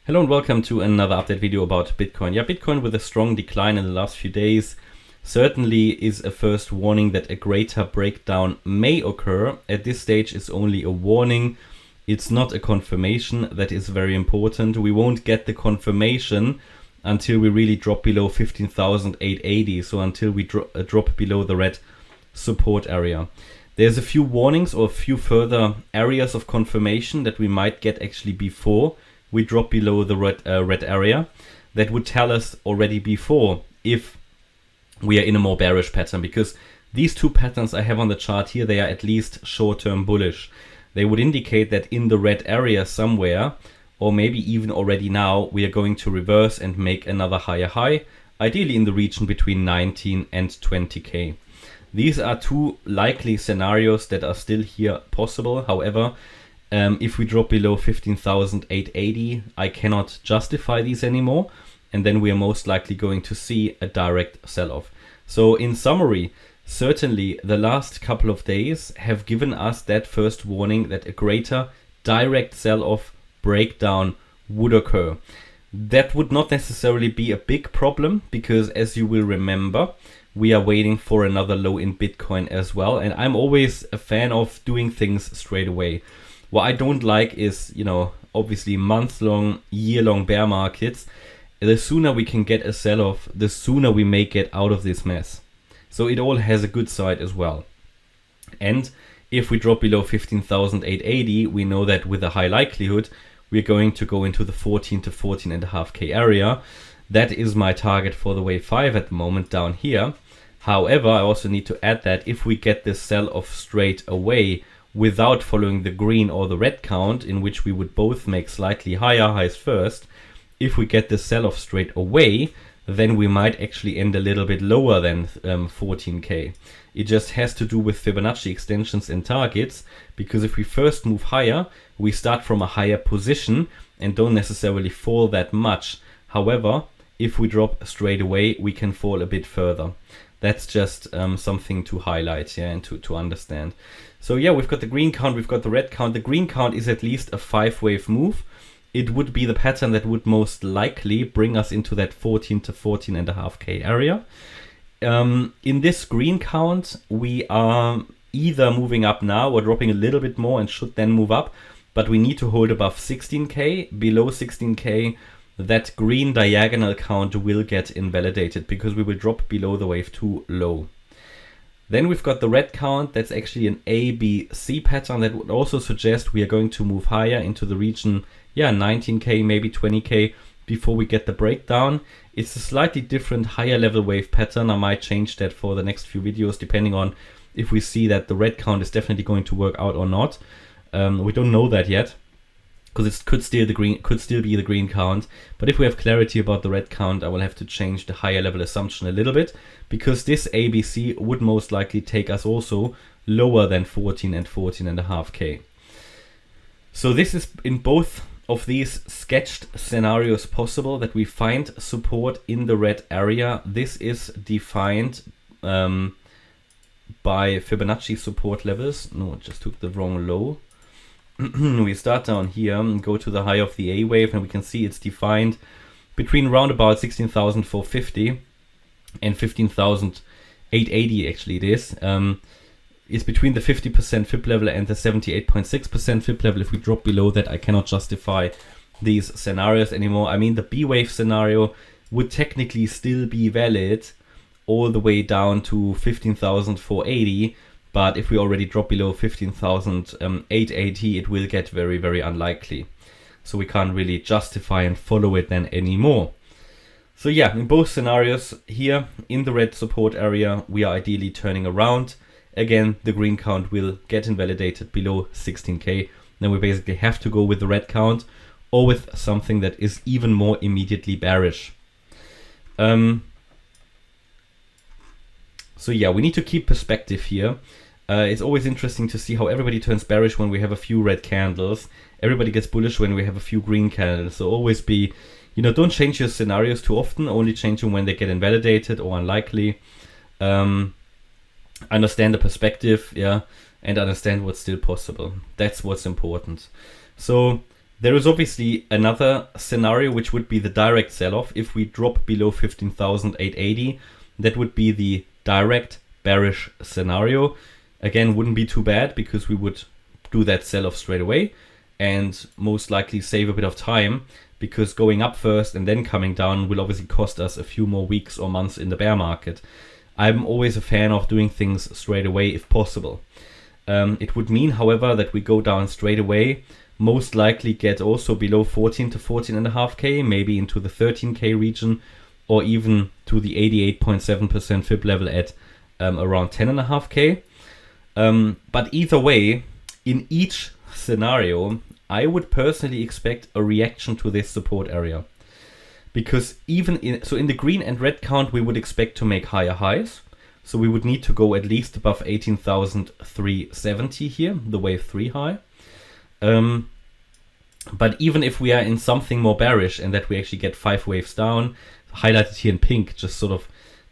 Hello and welcome to another update video about Bitcoin. Yeah, Bitcoin with a strong decline in the last few days certainly is a first warning that a greater breakdown may occur. At this stage, it's only a warning. It's not a confirmation. That is very important. We won't get the confirmation until we really drop below 15,880. So until we drop below the red support area. There's a few warnings or a few further areas of confirmation that we might get actually before we drop below the red area. That would tell us already before if we are in a more bearish pattern, because these two patterns I have on the chart here, they are at least short-term bullish. They would indicate that in the red area somewhere, or maybe even already now, we are going to reverse and make another higher high, ideally in the region between 19 and 20k. These are two likely scenarios that are still here possible. However, if we drop below 15,880, I cannot justify these anymore, and then we are most likely going to see a direct sell-off. So in summary, certainly the last couple of days have given us that first warning that a greater direct sell-off breakdown would occur. That would not necessarily be a big problem, because as you will remember, we are waiting for another low in Bitcoin as well, and I'm always a fan of doing things straight away. What I don't like is, obviously month-long, year-long bear markets. The sooner we can get a sell-off, the sooner we may get out of this mess. So it all has a good side as well. And if we drop below 15,880, we know that with a high likelihood, we're going to go into the 14 to 14.5k area. That is my target for the wave 5 at the moment down here. However, I also need to add that if we get this sell-off straight away, without following the green or the red count, in which we would both make slightly higher highs first, if we get the sell-off straight away, then we might actually end a little bit lower than 14k. It just has to do with Fibonacci extensions and targets, because if we first move higher, we start from a higher position and don't necessarily fall that much. However, if we drop straight away, we can fall a bit further. That's just something to highlight, yeah, and to understand. So yeah, we've got the green count, we've got the red count. The green count is at least a 5-wave move. It would be the pattern that would most likely bring us into that 14 to 14.5k area. In this green count, we are either moving up now or dropping a little bit more and should then move up, but we need to hold above 16k. Below 16k, that green diagonal count will get invalidated because we will drop below the wave 2 low. Then we've got the red count. That's actually an ABC pattern that would also suggest we are going to move higher into the region, 19k, maybe 20k before we get the breakdown. It's a slightly different higher level wave pattern. I might change that for the next few videos depending on if we see that the red count is definitely going to work out or not. We don't know that yet, because it could still be the green count. But if we have clarity about the red count, I will have to change the higher level assumption a little bit, because this ABC would most likely take us also lower than 14 and 14.5k. So this is in both of these sketched scenarios possible that we find support in the red area. This is defined by Fibonacci support levels. No, it just took the wrong low. We start down here and go to the high of the A wave, and we can see it's defined between round about 16,450 and 15,880. Actually it is. It's between the 50% fib level and the 78.6% fib level. If we drop below that, I cannot justify these scenarios anymore. I mean, the B wave scenario would technically still be valid all the way down to 15,480. But if we already drop below 15,880, it will get very, very unlikely. So we can't really justify and follow it then anymore. So yeah, in both scenarios here in the red support area, we are ideally turning around. Again, the green count will get invalidated below 16k. Then we basically have to go with the red count or with something that is even more immediately bearish. So yeah, we need to keep perspective here. It's always interesting to see how everybody turns bearish when we have a few red candles. Everybody gets bullish when we have a few green candles. So always be, don't change your scenarios too often. Only change them when they get invalidated or unlikely. Understand the perspective, and understand what's still possible. That's what's important. So There is obviously another scenario, which would be the direct sell-off. If we drop below 15,880, that would be the direct bearish scenario. Again, wouldn't be too bad because we would do that sell-off straight away and most likely save a bit of time, because going up first and then coming down will obviously cost us a few more weeks or months in the bear market. I'm always a fan of doing things straight away if possible. It would mean, however, that we go down straight away, most likely get also below 14 to 14.5k, maybe into the 13k region, or even to the 88.7% fib level at around 10.5k. But either way, in each scenario, I would personally expect a reaction to this support area. Because even in the green and red count, we would expect to make higher highs. So we would need to go at least above 18,370 here, the wave 3 high. But even if we are in something more bearish and that we actually get 5 waves down, highlighted here in pink, just sort of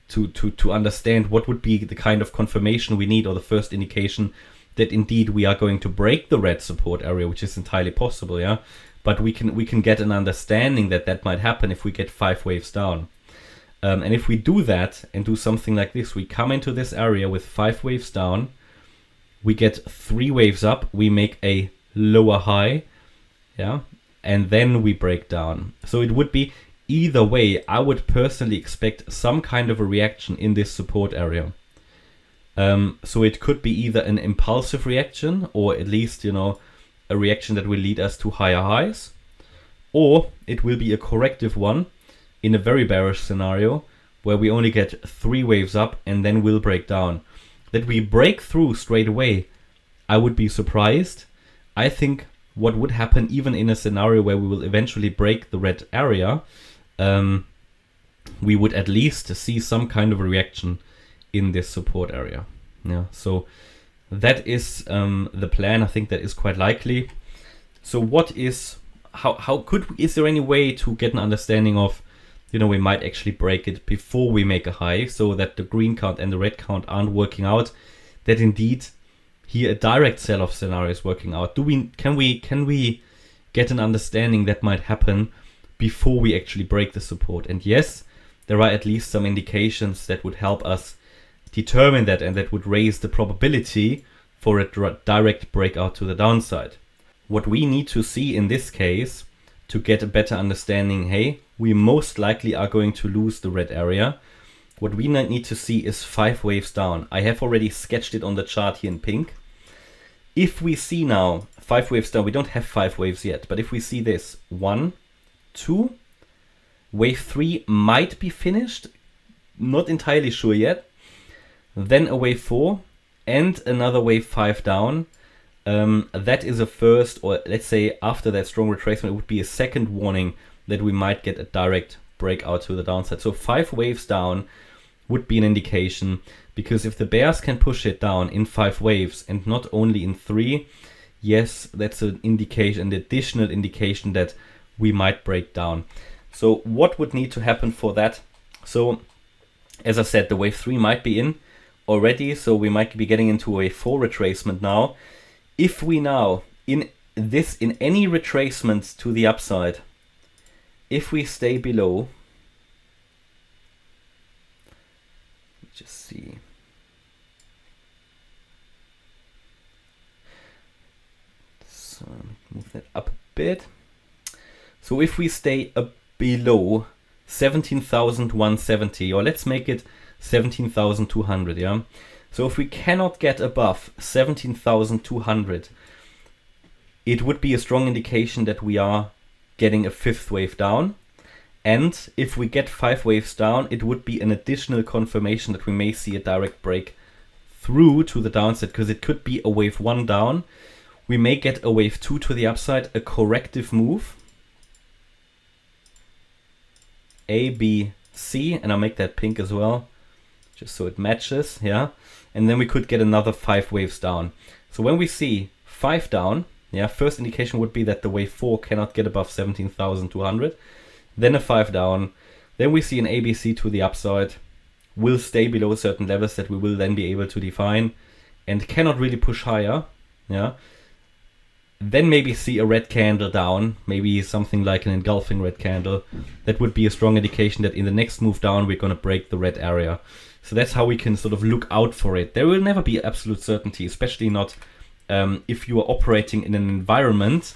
to understand what would be the kind of confirmation we need, or the first indication that indeed we are going to break the red support area, which is entirely possible, yeah. But we can get an understanding that that might happen if we get 5 waves down. And if we do that and do something like this, we come into this area with 5 waves down, we get 3 waves up, we make a lower high, yeah, and then we break down. So it would be either way. I would personally expect some kind of a reaction in this support area. So it could be either an impulsive reaction, or at least, you know, a reaction that will lead us to higher highs, or it will be a corrective one in a very bearish scenario where we only get 3 waves up and then we'll break down. That we break through straight away, I would be surprised. I think what would happen, even in a scenario where we will eventually break the red area, we would at least see some kind of a reaction in this support area. Yeah, so that is the plan. I think that is quite likely. So what is, is there any way to get an understanding of, you know, we might actually break it before we make a high, so that the green count and the red count aren't working out, that indeed here a direct sell-off scenario is working out? Can we get an understanding that might happen before we actually break the support? And yes, there are at least some indications that would help us determine that, and that would raise the probability for a direct breakout to the downside. What we need to see in this case to get a better understanding, hey, we most likely are going to lose the red area. What we need to see is 5 waves down. I have already sketched it on the chart here in pink. If we see now 5 waves down, we don't have 5 waves yet, but if we see this, 1, 2, wave 3 might be finished, not entirely sure yet, then a wave 4 and another wave 5 down. That is a first, or let's say after that strong retracement, it would be a second warning that we might get a direct breakout to the downside. So 5 waves down would be an indication, because if the bears can push it down in 5 waves and not only in 3, yes, that's an indication, an additional indication that we might break down. So what would need to happen for that? So as I said, the wave 3 might be in already, so we might be getting into a 4 retracement now. If we now, in any retracements to the upside, if we stay below, let's just see. So move that up a bit. So if we stay below 17,170, or let's make it 17,200, yeah. So if we cannot get above 17,200, it would be a strong indication that we are getting a 5th wave down. And if we get 5 waves down, it would be an additional confirmation that we may see a direct break through to the downside, because it could be a wave 1 down. We may get a wave 2 to the upside, a corrective move. A, B, C, and I'll make that pink as well, just so it matches, yeah. And then we could get another 5 waves down. So when we see 5 down, yeah, first indication would be that the wave 4 cannot get above 17,200. Then a 5 down. Then we see an ABC to the upside. Will stay below certain levels that we will then be able to define, and cannot really push higher, yeah. then maybe see a red candle down, maybe something like an engulfing red candle, that would be a strong indication that in the next move down we're going to break the red area. So that's how we can sort of look out for it. There will never be absolute certainty, especially not if you are operating in an environment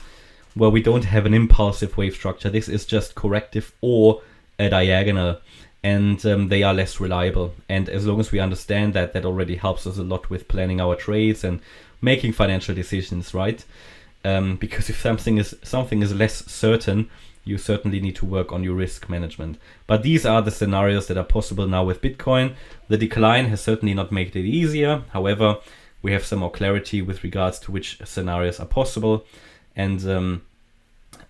where we don't have an impulsive wave structure. This is just corrective or a diagonal, and they are less reliable. And as long as we understand that, that already helps us a lot with planning our trades and making financial decisions, right? Because if something is less certain, you certainly need to work on your risk management. But these are the scenarios that are possible now with Bitcoin. The decline has certainly not made it easier. However, we have some more clarity with regards to which scenarios are possible. And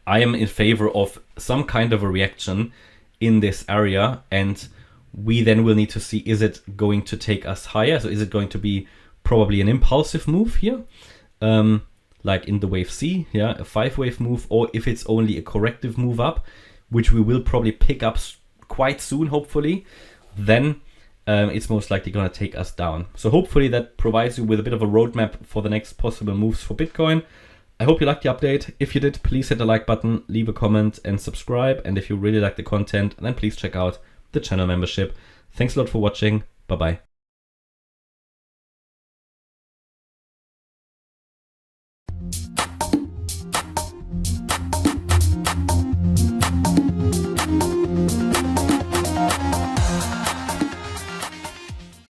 I am in favor of some kind of a reaction in this area. And we then will need to see, is it going to take us higher? So is it going to be probably an impulsive move here? Like in the wave C, yeah, a 5-wave move, or if it's only a corrective move up, which we will probably pick up quite soon, hopefully, then it's most likely going to take us down. So hopefully that provides you with a bit of a roadmap for the next possible moves for Bitcoin. I hope you liked the update. If you did, please hit the like button, leave a comment and subscribe. And if you really like the content, then please check out the channel membership. Thanks a lot for watching. Bye-bye.